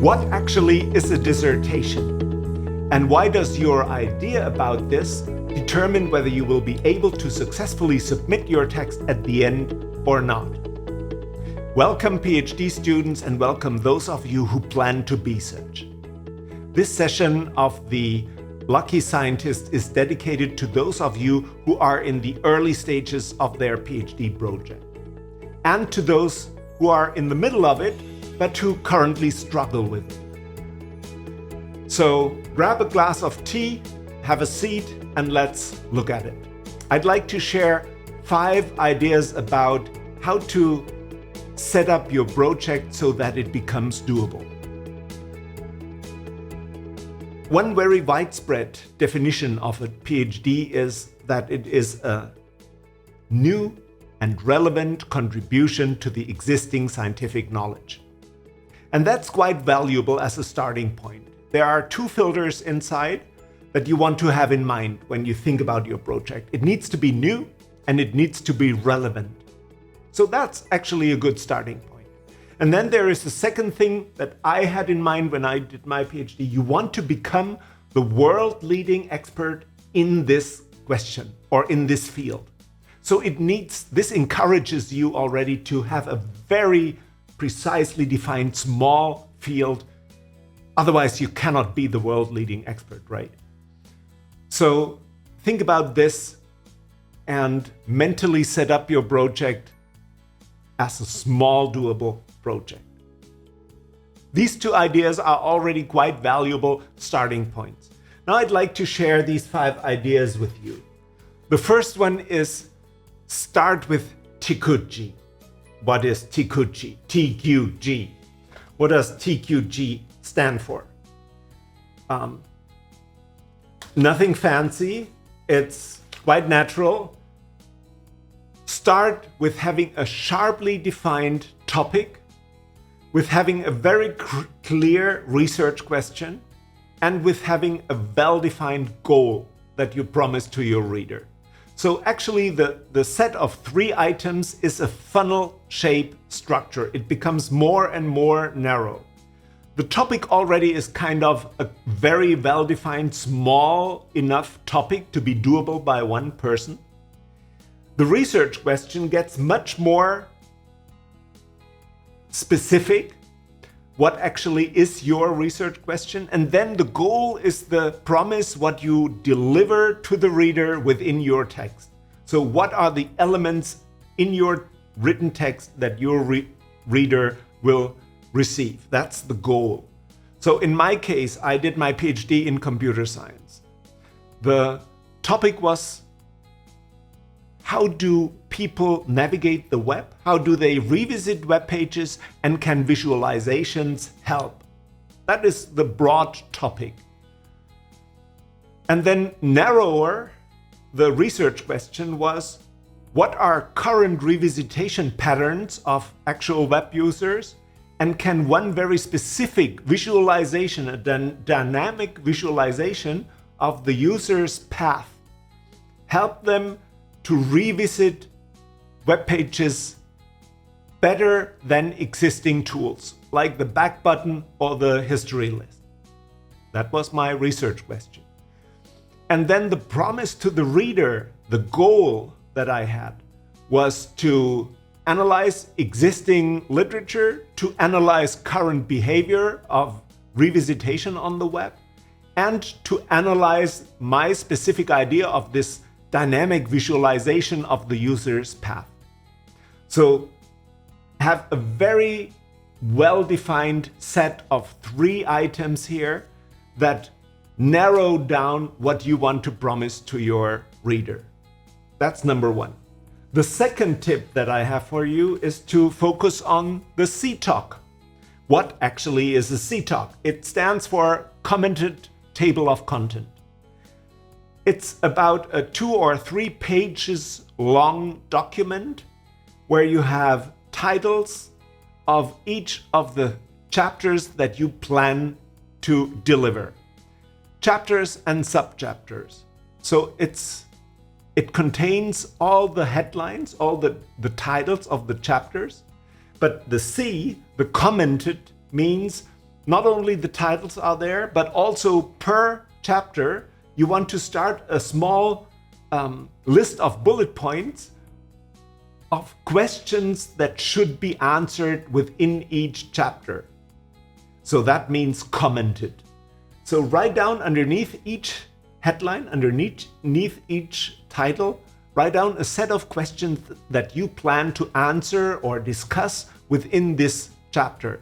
What actually is a dissertation? And why does your idea about this determine whether you will be able to successfully submit your text at the end or not? Welcome PhD students, and welcome those of you who plan to be such. This session of the Lucky Scientist is dedicated to those of you who are in the early stages of their PhD project, and to those who are in the middle of it, but who currently struggle with it. So grab a glass of tea, have a seat, and let's look at it. I'd like to share 5 ideas about how to set up your project so that it becomes doable. One very widespread definition of a PhD is that it is a new and relevant contribution to the existing scientific knowledge. And that's quite valuable as a starting point. There are 2 filters inside that you want to have in mind when you think about your project. It needs to be new and it needs to be relevant. So that's actually a good starting point. And then there is the second thing that I had in mind when I did my PhD. You want to become the world-leading expert in this question or in this field. So this encourages you already to have a very precisely defined small field. Otherwise, you cannot be the world-leading expert, right? So think about this and mentally set up your project as a small, doable project. These 2 ideas are already quite valuable starting points. Now I'd like to share these 5 ideas with you. The first one is start with cTOC. What is cTOC? TQG. What does TQG stand for? Nothing fancy. It's quite natural. Start with having a sharply defined topic, with having a very clear research question, and with having a well-defined goal that you promise to your reader. So actually the set of 3 items is a funnel-shaped structure. It becomes more and more narrow. The topic already is kind of a very well-defined, small enough topic to be doable by one person. The research question gets much more specific. What actually is your research question? And then the goal is the promise, what you deliver to the reader within your text. So what are the elements in your written text that your reader will receive? That's the goal. So in my case, I did my PhD in computer science. The topic was, how do people navigate the web? How do they revisit web pages, and can visualizations help? That is the broad topic. And then narrower, the research question was, what are current revisitation patterns of actual web users? And can one very specific visualization, a dynamic visualization of the user's path, help them to revisit web pages better than existing tools, like the back button or the history list? That was my research question. And then the promise to the reader, the goal that I had, was to analyze existing literature, to analyze current behavior of revisitation on the web, and to analyze my specific idea of this dynamic visualization of the user's path. So have a very well-defined set of 3 items here that narrow down what you want to promise to your reader. That's number 1. The second tip that I have for you is to focus on the cTOC. What actually is a cTOC? It stands for Commented Table of Content. It's about a 2 or 3 pages long document where you have titles of each of the chapters that you plan to deliver. Chapters and subchapters. So it contains all the headlines, all the titles of the chapters, but the C, the commented, means not only the titles are there, but also per chapter, you want to start a small list of bullet points of questions that should be answered within each chapter. So that means commented. So write down underneath each headline, underneath each title, write down a set of questions that you plan to answer or discuss within this chapter.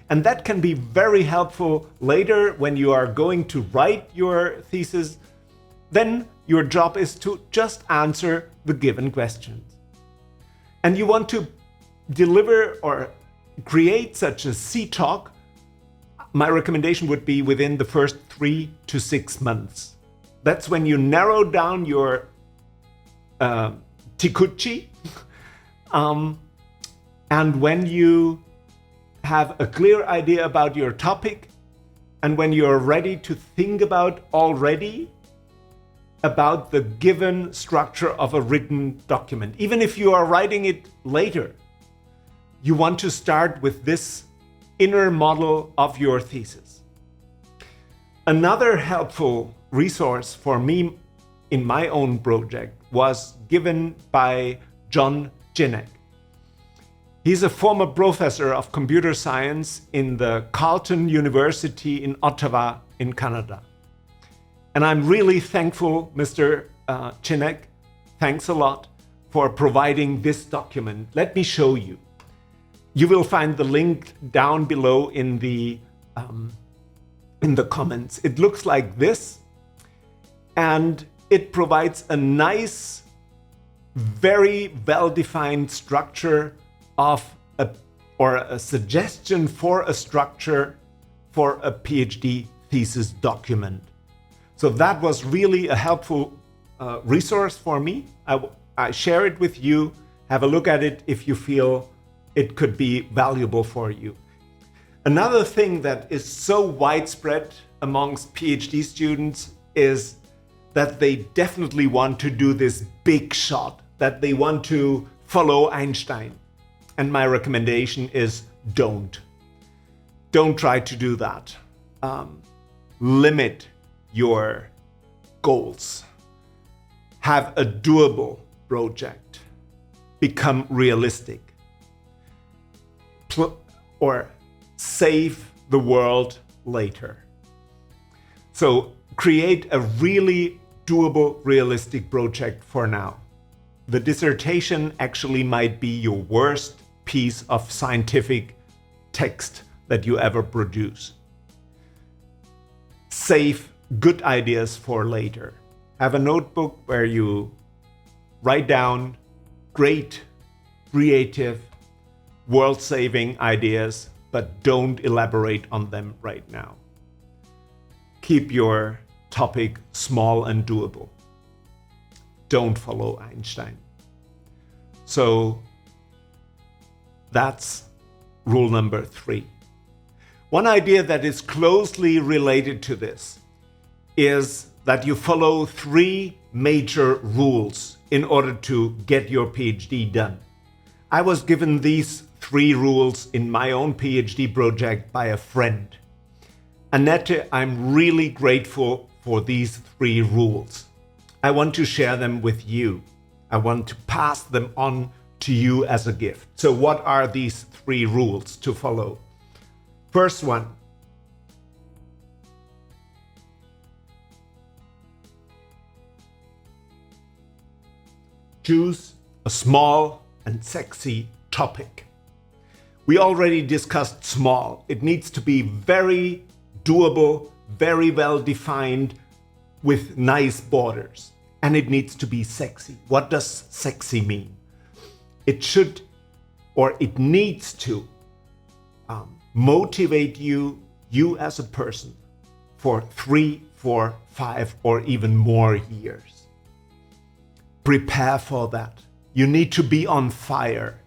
And that can be very helpful later when you are going to write your thesis. Then your job is to just answer the given questions. And you want to deliver or create such a cTOC. My recommendation would be within the first 3 to 6 months. That's when you narrow down your tikuchi, and when you have a clear idea about your topic, and when you're ready to think already about the given structure of a written document. Even if you are writing it later, you want to start with this inner model of your thesis. Another helpful resource for me in my own project was given by John Chinneck. He's a former professor of computer science in the Carleton University in Ottawa in Canada. And I'm really thankful, Mr. Chinneck, thanks a lot for providing this document. Let me show you. You will find the link down below in the comments. It looks like this, and it provides a nice, very well-defined structure of a suggestion for a structure for a PhD thesis document. So that was really a helpful resource for me. I share it with you. Have a look at it if you feel it could be valuable for you. Another thing that is so widespread amongst PhD students is that they definitely want to do this big shot, that they want to follow Einstein. And my recommendation is don't. Don't try to do that. Limit your goals. Have a doable project. Become realistic. Or save the world later. So create a really doable, realistic project for now. The dissertation actually might be your worst piece of scientific text that you ever produce. Save good ideas for later. Have a notebook where you write down great, creative, world-saving ideas, but don't elaborate on them right now. Keep your topic small and doable. Don't follow Einstein. So that's rule number 3. One idea that is closely related to this is that you follow 3 major rules in order to get your PhD done. I was given these 3 rules in my own PhD project by a friend. Annette, I'm really grateful for these 3 rules. I want to share them with you. I want to pass them on to you as a gift. So what are these 3 rules to follow? First one. Choose a small and sexy topic. We already discussed small. It needs to be very doable, very well defined, with nice borders. And it needs to be sexy. What does sexy mean? It should, or it needs to, motivate you as a person for 3, 4, 5, or even more years. Prepare for that. You need to be on fire.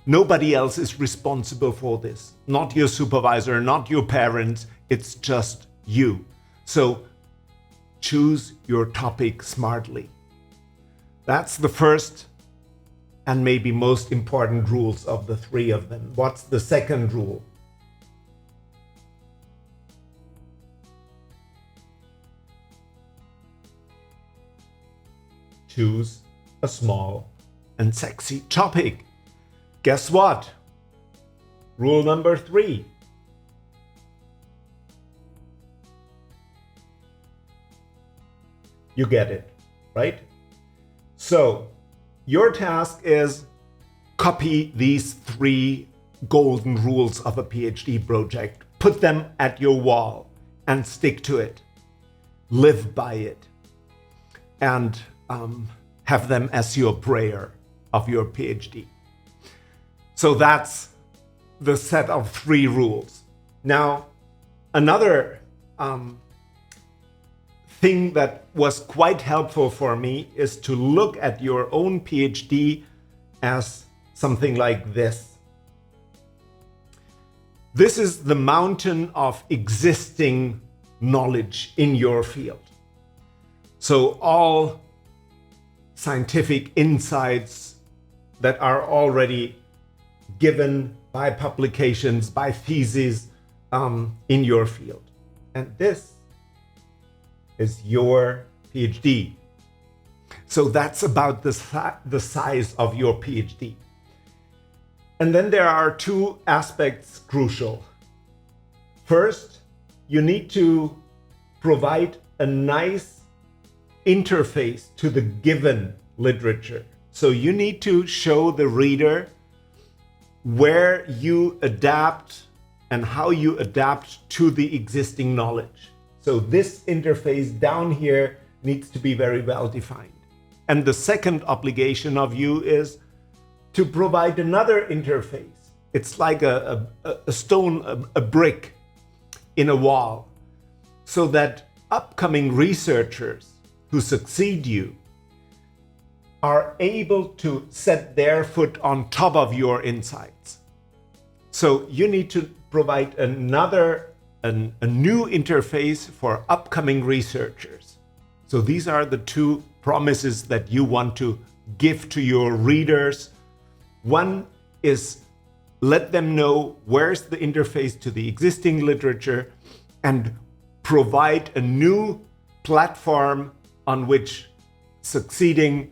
Nobody else is responsible for this. Not your supervisor, not your parents. It's just you. So choose your topic smartly. That's the first and maybe most important rules of the 3 of them. What's the second rule? choose a small and sexy topic. Guess what? Rule number 3. You get it, right? So your task is copy these 3 golden rules of a PhD project, put them at your wall and stick to it. Live by it and have them as your prayer of your PhD. So that's the set of 3 rules. Now, another thing that was quite helpful for me is to look at your own PhD as something like this. This is the mountain of existing knowledge in your field. So all scientific insights that are already given by publications, by theses in your field. And this is your PhD. So that's about the size of your PhD. And then there are 2 aspects crucial. First, you need to provide a nice interface to the given literature. So you need to show the reader where you adapt and how you adapt to the existing knowledge. So this interface down here needs to be very well defined. And the second obligation of you is to provide another interface. It's like a stone, a brick in a wall, so that upcoming researchers who succeed you are able to set their foot on top of your insights. So you need to provide a new interface for upcoming researchers. So these are the 2 promises that you want to give to your readers. One is let them know where's the interface to the existing literature and provide a new platform on which succeeding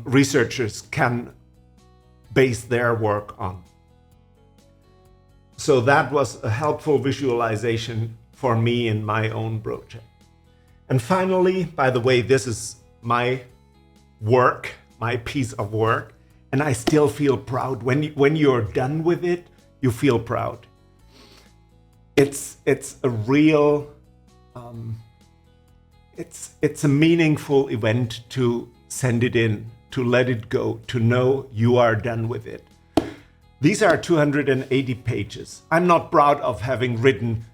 researchers can base their work on. So that was a helpful visualization for me in my own project. And finally, by the way, this is my work, my piece of work, and I still feel proud. When you're done with it, you feel proud. It's a real, it's a meaningful event to send it in, to let it go, to know you are done with it. These are 280 pages. I'm not proud of having written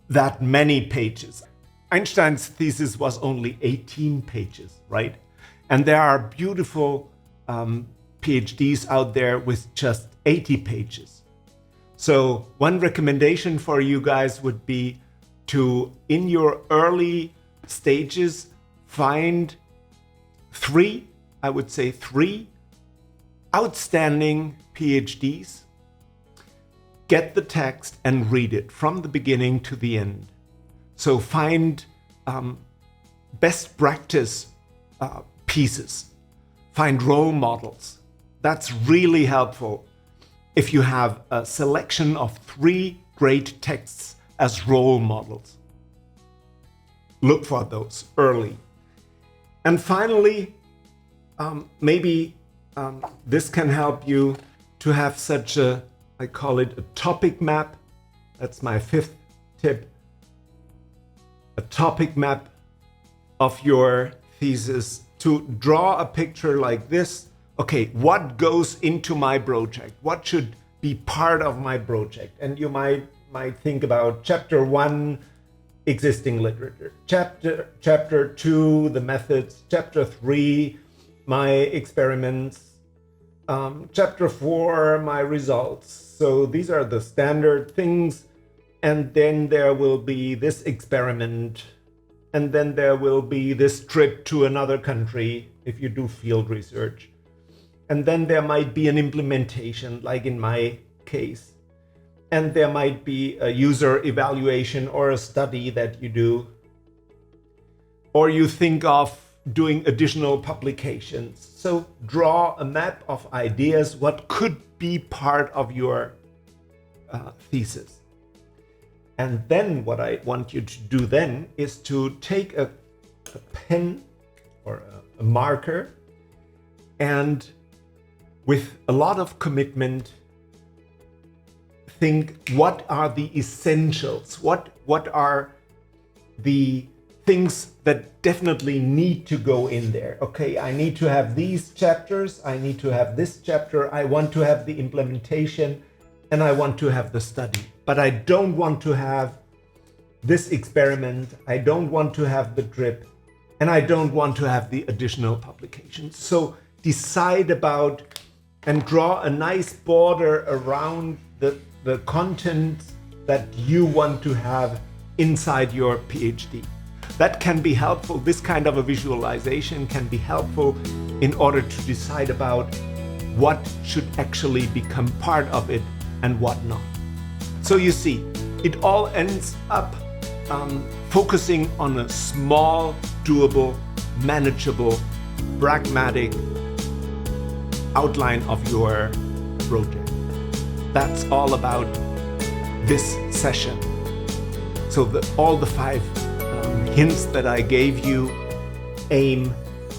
that many pages. Einstein's thesis was only 18 pages, right? And there are beautiful PhDs out there with just 80 pages. So one recommendation for you guys would be to, in your early stages, find 3 outstanding PhDs, get the text and read it from the beginning to the end. So find best practice pieces, find role models. That's really helpful if you have a selection of 3 great texts as role models. Look for those early. And finally, maybe this can help you to have such a, I call it a topic map. That's my 5th tip. A topic map of your thesis, to draw a picture like this. Okay, what goes into my project? What should be part of my project? And you might think about chapter 1, existing literature. Chapter 2, the methods. Chapter 3, my experiments. Chapter 4, my results. So these are the standard things. And then there will be this experiment. And then there will be this trip to another country if you do field research. And then there might be an implementation, like in my case. And there might be a user evaluation or a study that you do. Or you think of doing additional publications. So draw a map of ideas, what could be part of your thesis. And then what I want you to do then is to take a pen or a marker, and with a lot of commitment, think, what are the essentials? What are the things that definitely need to go in there? Okay, I need to have these chapters, I need to have this chapter, I want to have the implementation, and I want to have the study. But I don't want to have this experiment, I don't want to have the drip, and I don't want to have the additional publications. So decide about and draw a nice border around the content that you want to have inside your PhD. That can be helpful. This kind of a visualization can be helpful in order to decide about what should actually become part of it and what not. So you see, it all ends up focusing on a small, doable, manageable, pragmatic outline of your project. That's all about this session. So all the 5 hints that I gave you aim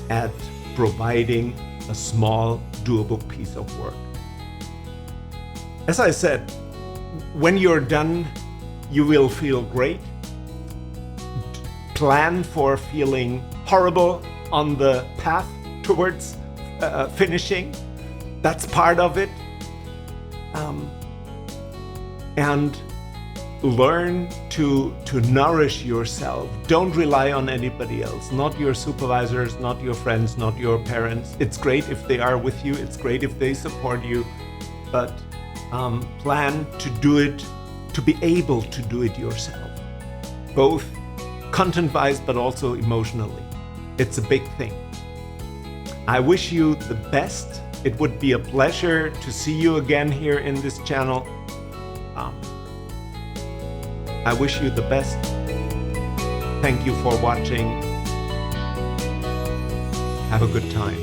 at providing a small, doable piece of work. As I said, when you're done, you will feel great. Plan for feeling horrible on the path towards finishing. That's part of it. And learn to nourish yourself. Don't rely on anybody else, not your supervisors, not your friends, not your parents. It's great if they are with you, it's great if they support you, but plan to do it, to be able to do it yourself, both content-wise but also emotionally. It's a big thing. I wish you the best. It would be a pleasure to see you again here in this channel. I wish you the best. Thank you for watching. Have a good time.